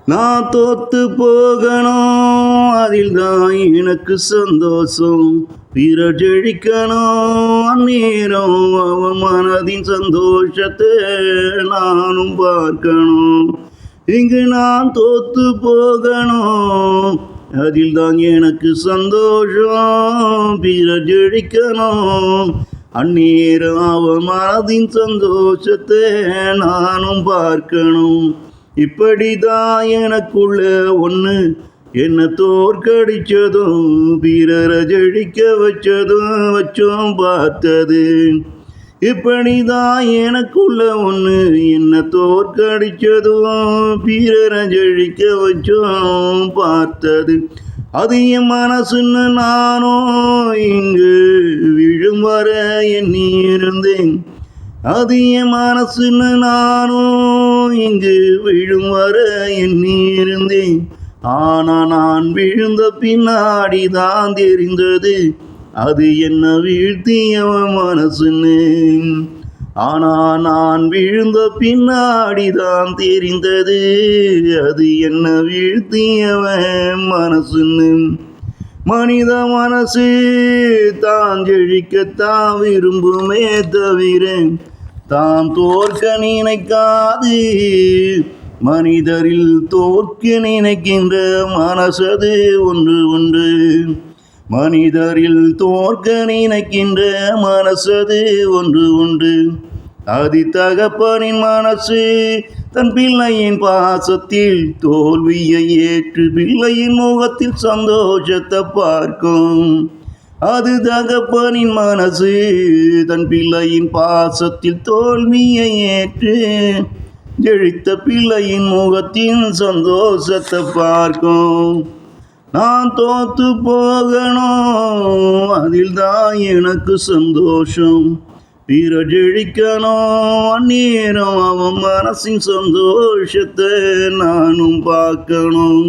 நான் தோத்து போகணும், அதில் தான் எனக்கு சந்தோஷம். பிறர் ஜெயிக்கணும், அந்நேரம் அவன் மனதின் சந்தோஷத்தை நானும் பார்க்கணும். இங்கு நான் தோத்து போகணும், அதில் தான் எனக்கு சந்தோஷம். பிறர் ஜெயிக்கணும், அந்நேரம் அவன் மனதின் சந்தோஷத்தை நானும் பார்க்கணும். இப்படிதான் எனக்குள்ள ஒன்று என்ன தோற்கடிச்சதும் பிறரை ஜெயிக்க வச்சோம் பார்த்தது. இப்படிதான் எனக்குள்ள ஒன்று என்ன தோற்கடிச்சதும் பிறரை ஜெயிக்க வச்சோம் பார்த்தது. அது என் மனசுன்னு நானும் இங்கு விழும் வர எண்ணி இருந்தேன். அது என் மனசுன்னு நானும் இங்கு விழும் வர எண்ணி இருந்தேன். ஆனா நான் விழுந்த பின்னாடி தான் தெரிந்தது அது என்ன வீழ்த்தியவன் மனசுன்னு. ஆனா நான் விழுந்த பின்னாடி தான் தெரிந்தது அது என்ன வீழ்த்தியவன் மனசுன்னு. மனித மனசு தான் ஜெயிக்கத்தான் விரும்புமே தவிர தாம் தோற்க நினைக்காது. மனிதரில் தோற்க நினைக்கின்ற மனசது ஒன்று உண்டு. மனிதரில் தோற்க நினைக்கின்ற மனசது ஒன்று உண்டு. ஆதி தகப்பனின் மனசு தன் பிள்ளையின் பாசத்தில் தோல்வியை ஏற்று பிள்ளையின் முகத்தில் சந்தோஷத்தை பார்க்கும். அது தகப்பனின் மனசு தன் பிள்ளையின் பாசத்தில் தோல்வியை ஏற்று ஜெயித்த பிள்ளையின் முகத்தின் சந்தோஷத்தை பார்க்கும். நான் தோத்து போகணும், அதில் தான் எனக்கு சந்தோஷம். பிறர் ஜெயிக்கணும், அந்நேரம் அவன் மனசின் சந்தோஷத்தை நானும் பார்க்கணும்.